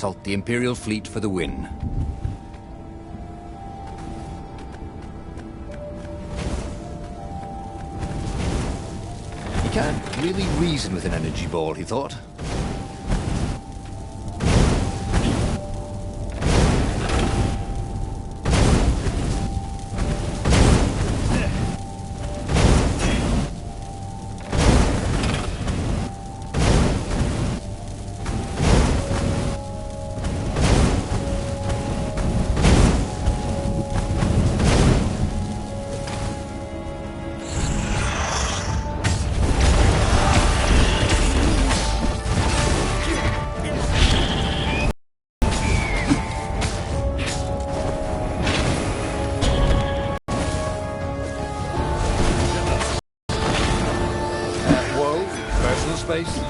assault the Imperial fleet for the win. He can't really reason with an energy ball, he thought. Space.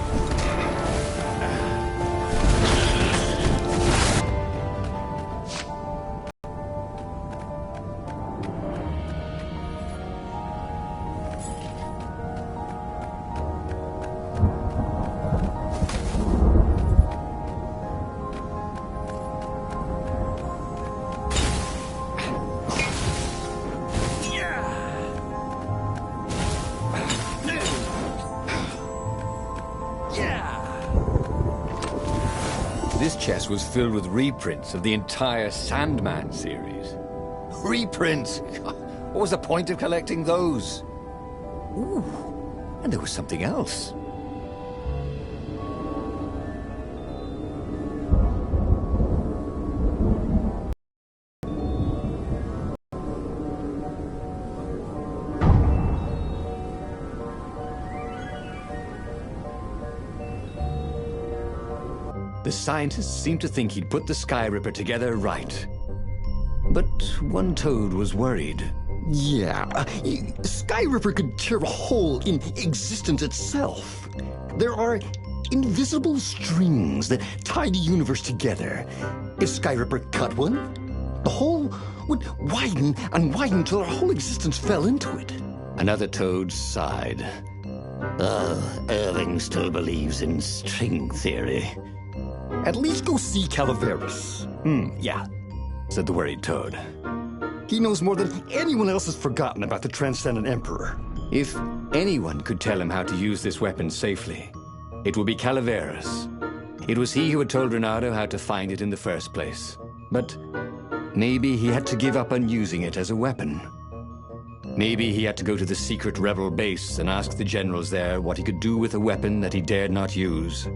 This chest was filled with reprints of the entire Sandman series. Reprints? What was the point of collecting those? Ooh, and there was something else. The scientists seemed to think he'd put the Sky Ripper together right. But one Toad was worried. Yeah, Sky Ripper could tear a hole in existence itself. There are invisible strings that tie the universe together. If Sky Ripper cut one, the hole would widen and widen till our whole existence fell into it. Another Toad sighed. Irving still believes in string theory. At least go see Calaveras. Yeah, said the worried Toad. He knows more than anyone else has forgotten about the Transcendent Emperor. If anyone could tell him how to use this weapon safely, it would be Calaveras. It was he who had told Reynardo how to find it in the first place. But maybe he had to give up on using it as a weapon. Maybe he had to go to the secret rebel base and ask the generals there what he could do with a weapon that he dared not use.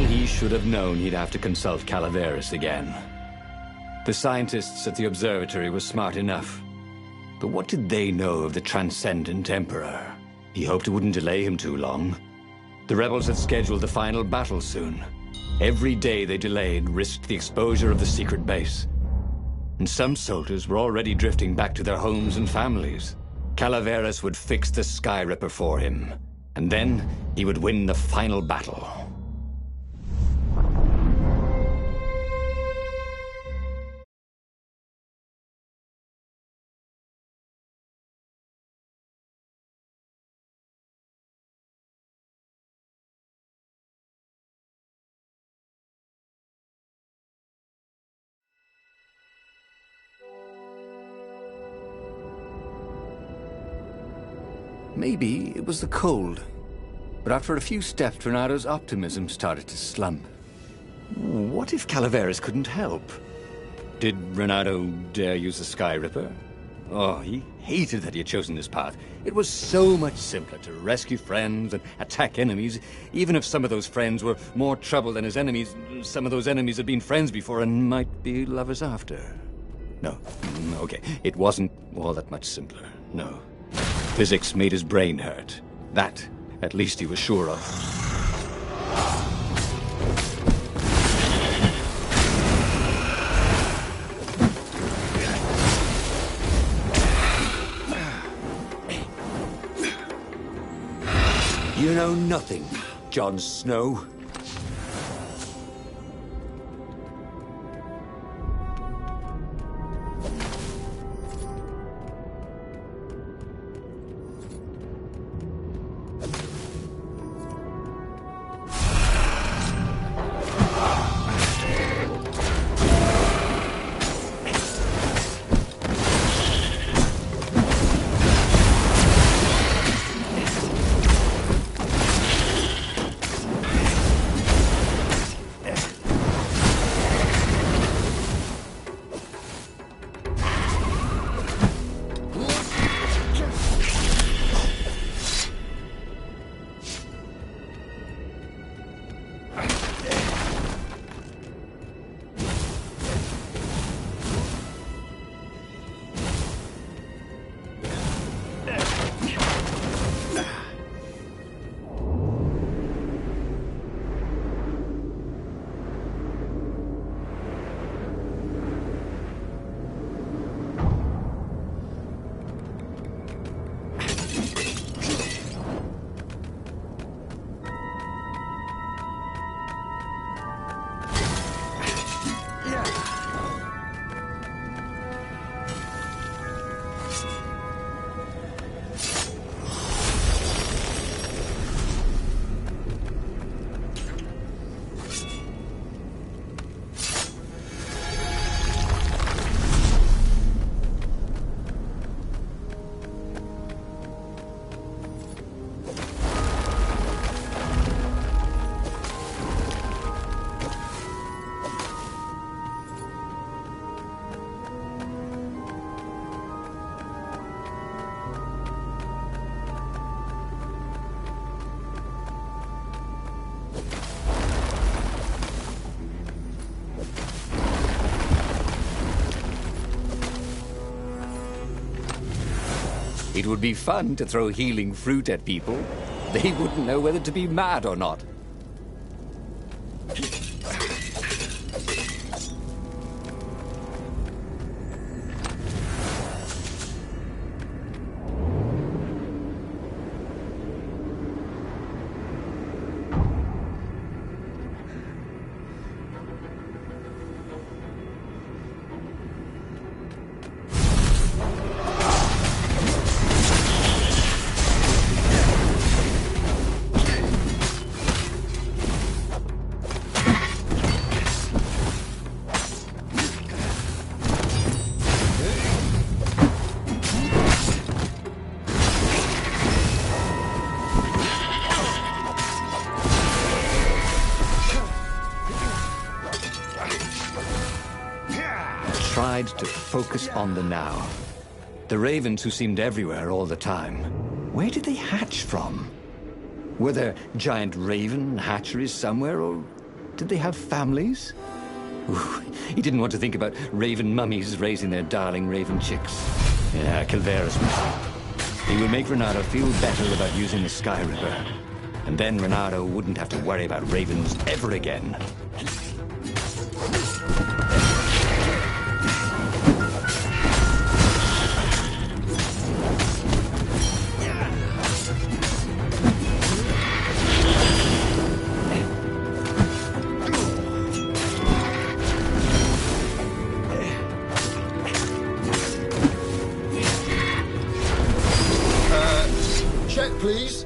He should have known he'd have to consult Calaveras again. The scientists at the observatory were smart enough. But what did they know of the Transcendent Emperor? He hoped it wouldn't delay him too long. The rebels had scheduled the final battle soon. Every day they delayed risked the exposure of the secret base. And some soldiers were already drifting back to their homes and families. Calaveras would fix the Sky Ripper for him. And then he would win the final battle. Maybe it was the cold. But after a few steps, Renado's optimism started to slump. What if Calaveras couldn't help? Did Renado dare use the Sky Ripper? Oh, he hated that he had chosen this path. It was so much simpler to rescue friends and attack enemies. Even if some of those friends were more trouble than his enemies, some of those enemies had been friends before and might be lovers after. No, okay, it wasn't all that much simpler, no. Physics made his brain hurt. That, at least he was sure of. You know nothing, Jon Snow. It would be fun to throw healing fruit at people. They wouldn't know whether to be mad or not. Tried to focus on the now. The ravens who seemed everywhere all the time. Where did they hatch from? Were there giant raven hatcheries somewhere, or did they have families? Ooh, he didn't want to think about raven mummies raising their darling raven chicks. Yeah, Calaveras would. He would make Renado feel better about using the Sky Ripper. And then Renado wouldn't have to worry about ravens ever again. Check, please.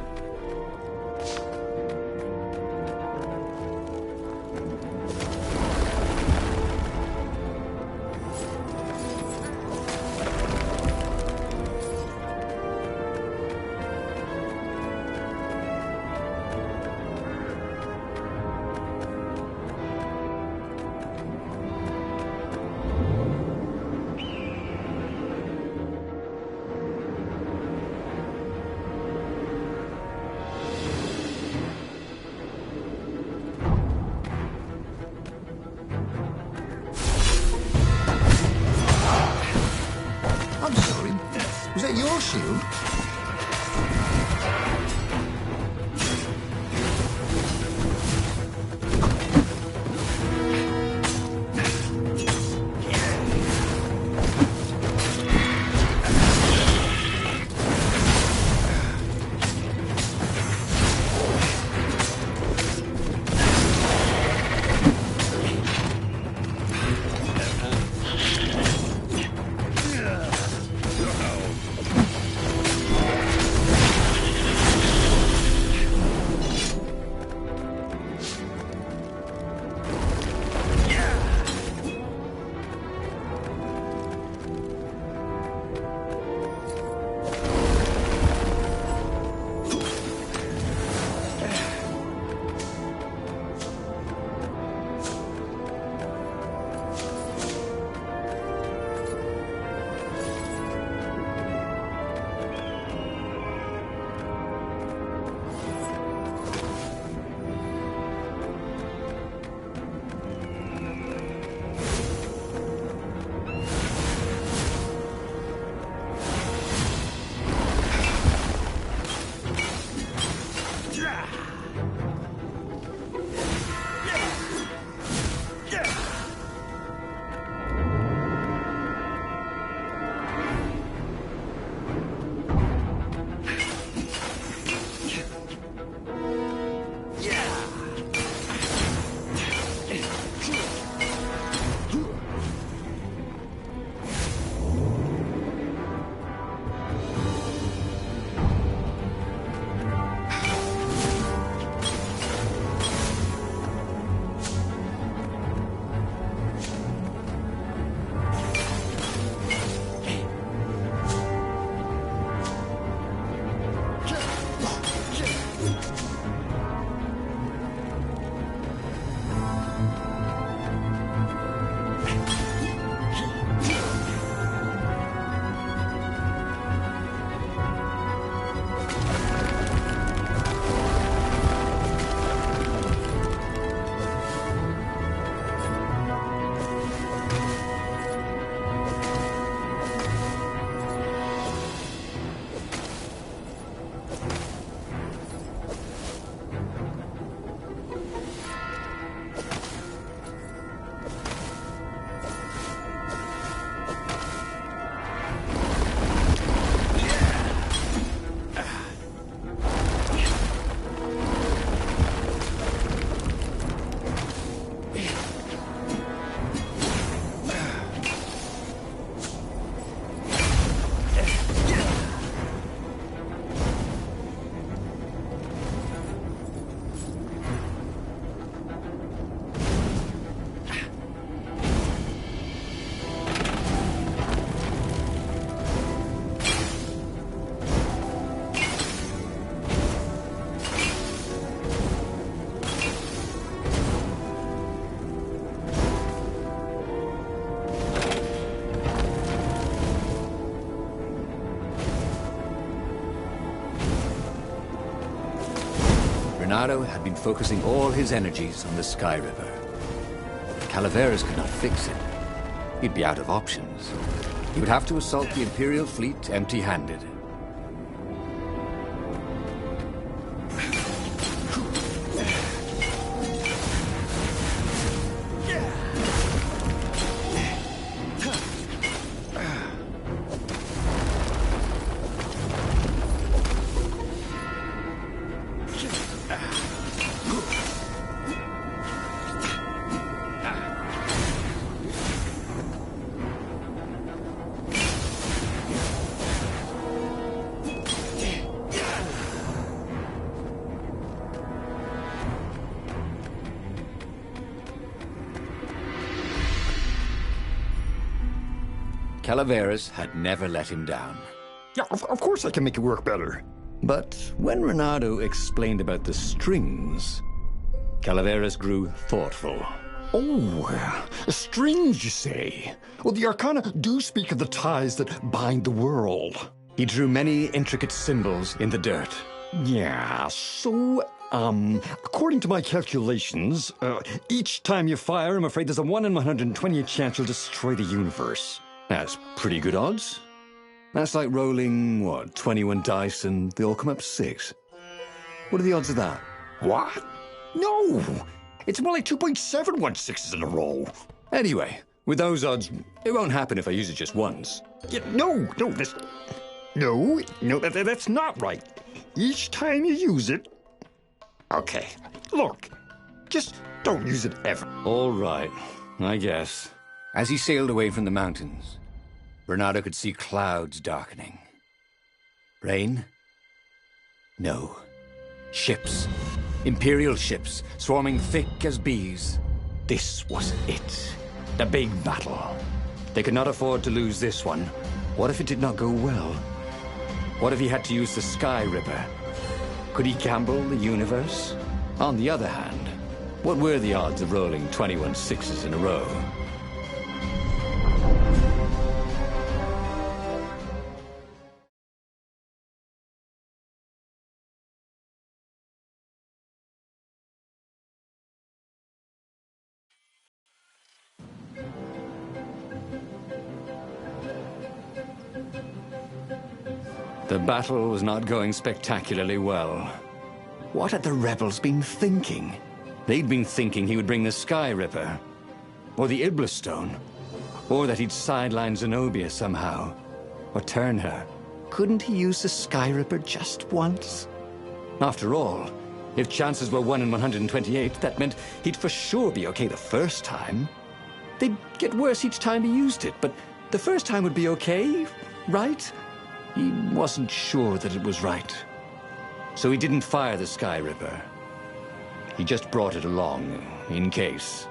Renato had been focusing all his energies on the Sky Ripper. Calaveras could not fix it. He'd be out of options. He would have to assault the Imperial fleet empty-handed. Calaveras had never let him down. Yeah, of course I can make it work better. But when Renato explained about the strings, Calaveras grew thoughtful. Oh, strings, you say? Well, the Arcana do speak of the ties that bind the world. He drew many intricate symbols in the dirt. Yeah, so, according to my calculations, each time you fire, I'm afraid there's a 1 in 128 chance you'll destroy the universe. That's pretty good odds. That's like rolling, what, 21 dice and they all come up 6. What are the odds of that? What? No! It's more like 2.716s in a row. Anyway, with those odds, it won't happen if I use it just once. Yeah, that's not right. Each time you use it... Okay, look, just don't use it ever. All right, I guess. As he sailed away from the mountains, Renato could see clouds darkening. Rain? No. Ships. Imperial ships, swarming thick as bees. This was it. The big battle. They could not afford to lose this one. What if it did not go well? What if he had to use the Sky Ripper? Could he gamble the universe? On the other hand, what were the odds of rolling 21 6s in a row? The battle was not going spectacularly well. What had the rebels been thinking? They'd been thinking he would bring the Sky Ripper, or the Iblis Stone, or that he'd sideline Zenobia somehow, or turn her. Couldn't he use the Sky Ripper just once? After all, if chances were 1 in 128, that meant he'd for sure be okay the first time. They'd get worse each time he used it, but the first time would be okay, right? He wasn't sure that it was right. So he didn't fire the Sky Ripper. He just brought it along, in case.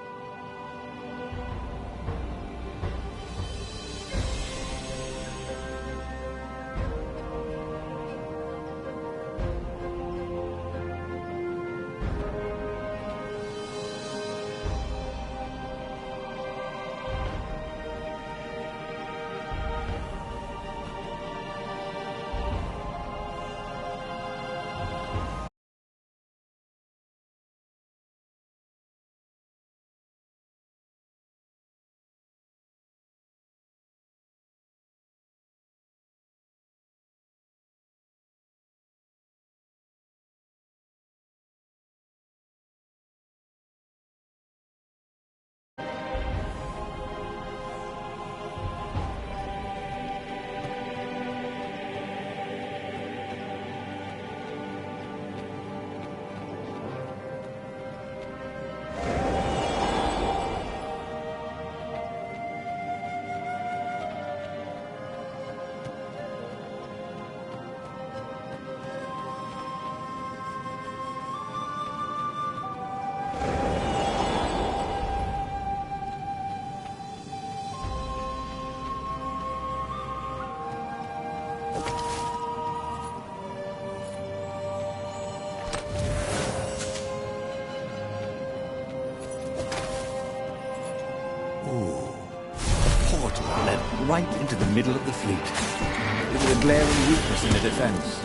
Right into the middle of the fleet. It was a glaring weakness in the defense.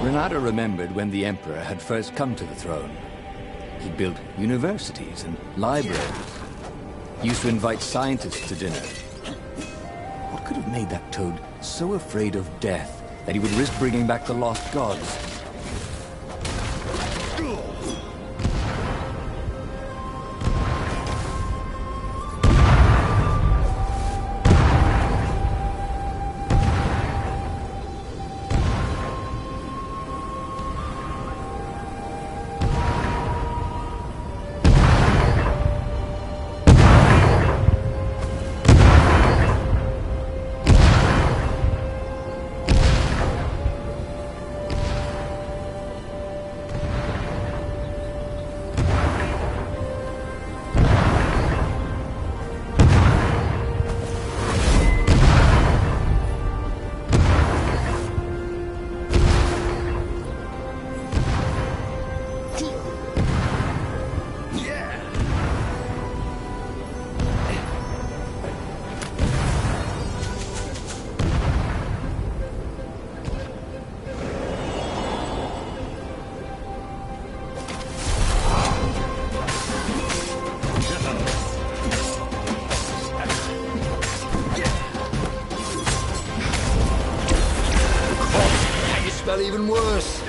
Renata remembered when the Emperor had first come to the throne. He built universities and libraries. He used to invite scientists to dinner. What could have made that toad so afraid of death that he would risk bringing back the lost gods? got even worse.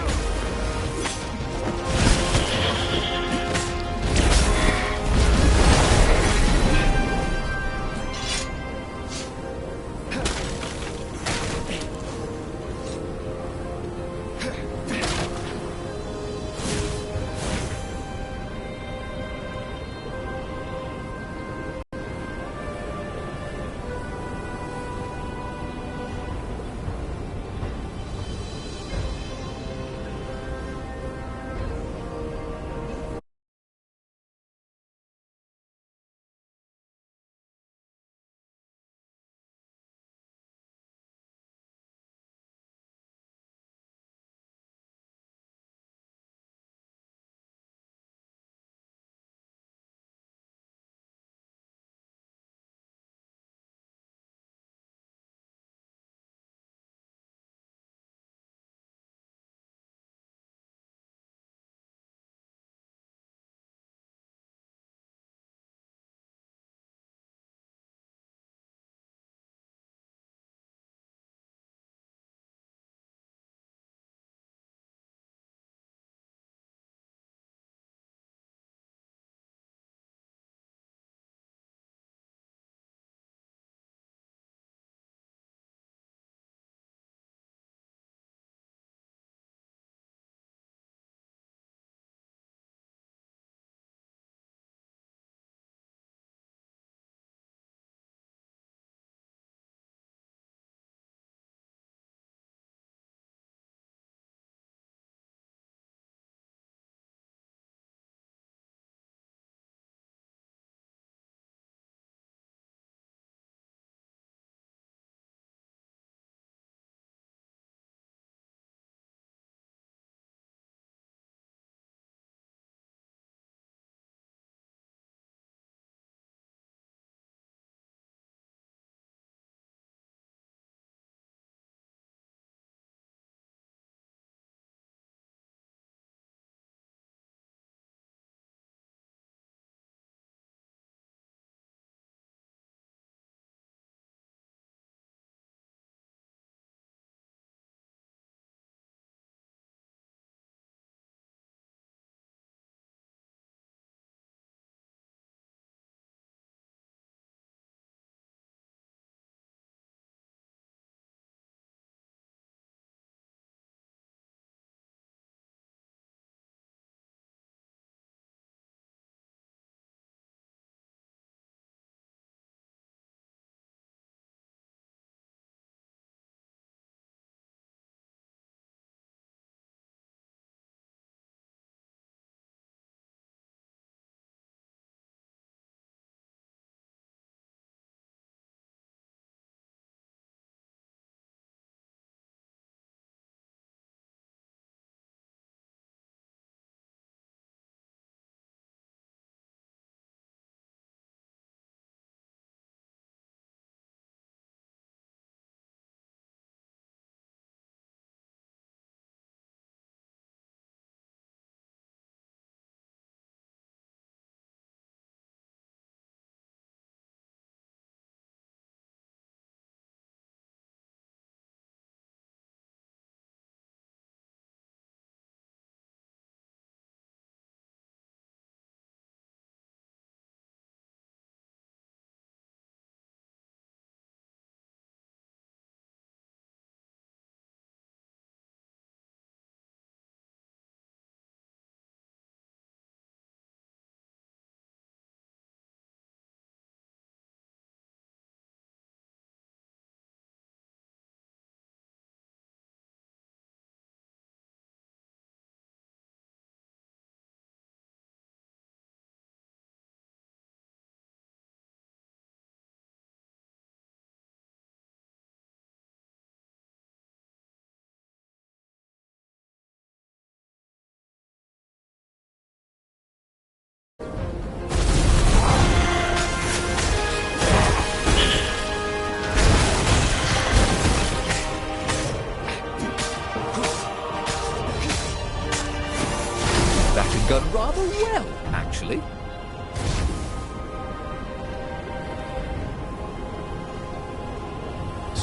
Gone rather well, actually.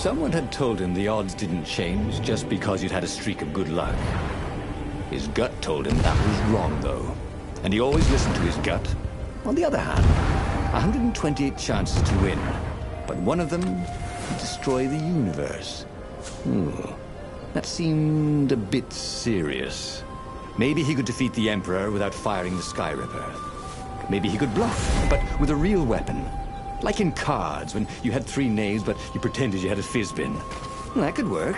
Someone had told him the odds didn't change just because you'd had a streak of good luck. His gut told him that was wrong, though. And he always listened to his gut. On the other hand, 128 chances to win, but one of them would destroy the universe. That seemed a bit serious. Maybe he could defeat the Emperor without firing the Sky Ripper. Maybe he could bluff, but with a real weapon. Like in cards, when you had 3 knaves, but you pretended you had a fizbin. That could work.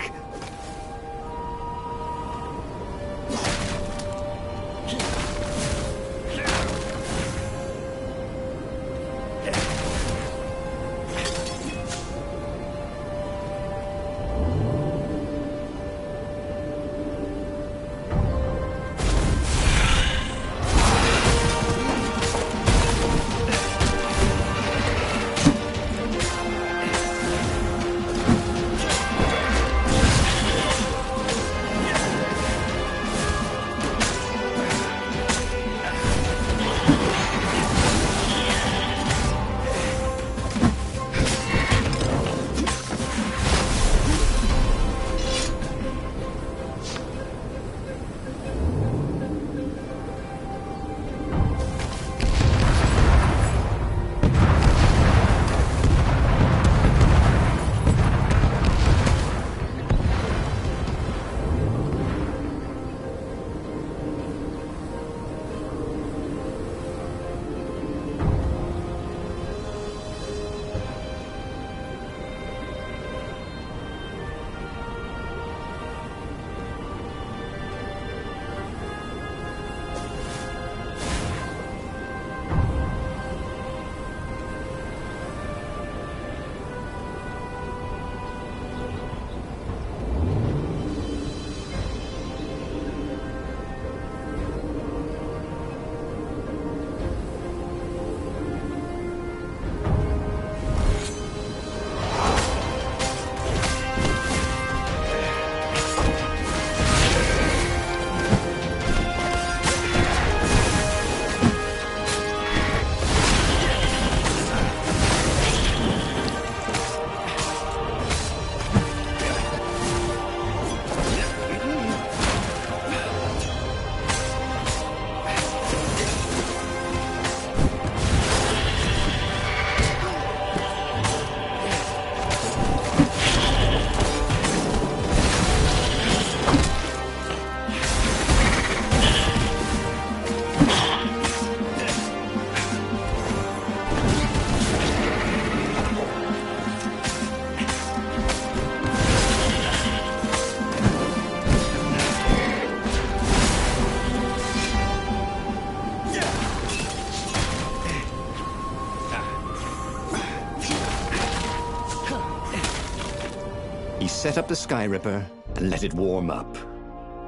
He set up the Sky Ripper and let it warm up.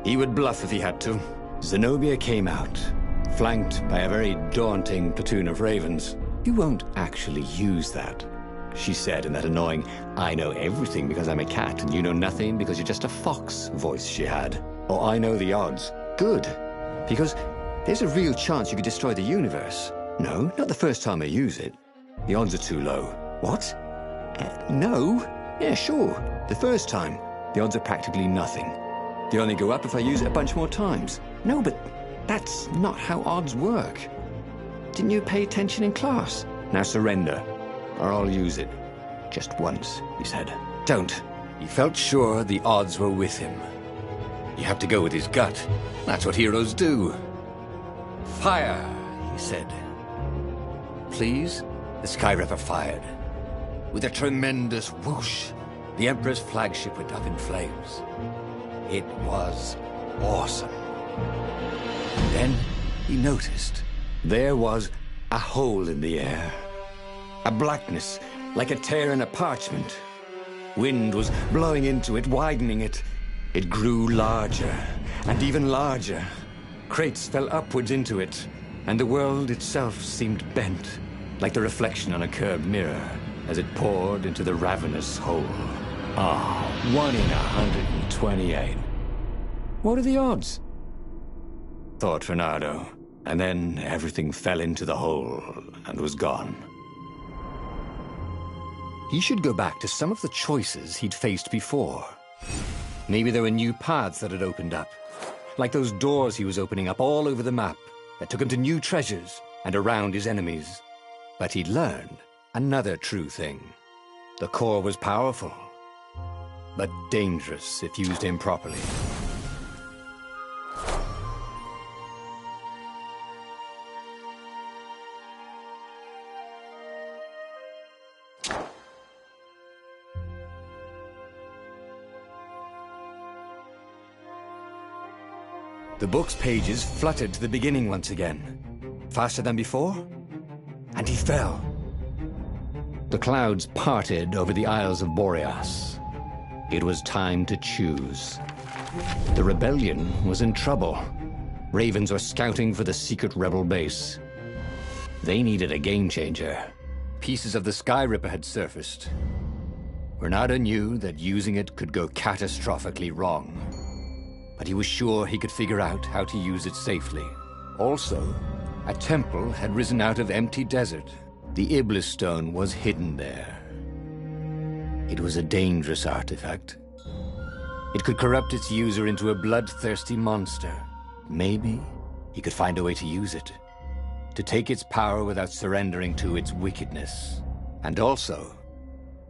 He would bluff if he had to. Zenobia came out, flanked by a very daunting platoon of ravens. You won't actually use that, she said in that annoying, I know everything because I'm a cat and you know nothing because you're just a fox voice she had. Or I know the odds. Good, because there's a real chance you could destroy the universe. No, not the first time I use it. The odds are too low. What? No? Yeah, sure. The first time, the odds are practically nothing. They only go up if I use it a bunch more times. No, but that's not how odds work. Didn't you pay attention in class? Now surrender, or I'll use it. Just once, he said. Don't. He felt sure the odds were with him. You have to go with his gut. That's what heroes do. Fire, he said. Please? The Sky Ripper fired. With a tremendous whoosh, the Emperor's flagship went up in flames. It was awesome. And then he noticed there was a hole in the air. A blackness, like a tear in a parchment. Wind was blowing into it, widening it. It grew larger, and even larger. Crates fell upwards into it, and the world itself seemed bent, like the reflection on a curved mirror, as it poured into the ravenous hole. 1 in 128. What are the odds? Thought Fernando, and then everything fell into the hole and was gone. He should go back to some of the choices he'd faced before. Maybe there were new paths that had opened up, like those doors he was opening up all over the map that took him to new treasures and around his enemies. But he'd learned another true thing. The core was powerful, but dangerous if used improperly. The book's pages fluttered to the beginning once again, faster than before, and he fell. The clouds parted over the Isles of Boreas. It was time to choose. The rebellion was in trouble. Ravens were scouting for the secret rebel base. They needed a game changer. Pieces of the Sky Ripper had surfaced. Renata knew that using it could go catastrophically wrong, but he was sure he could figure out how to use it safely. Also, a temple had risen out of empty desert. The Iblis stone was hidden there. It was a dangerous artifact. It could corrupt its user into a bloodthirsty monster. Maybe he could find a way to use it, to take its power without surrendering to its wickedness. And also,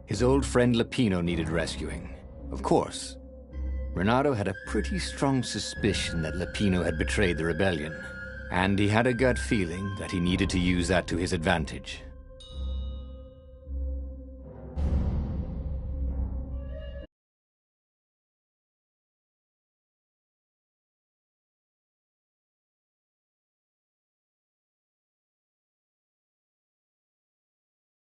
his old friend Lapino needed rescuing. Of course, Renato had a pretty strong suspicion that Lapino had betrayed the rebellion, and he had a gut feeling that he needed to use that to his advantage.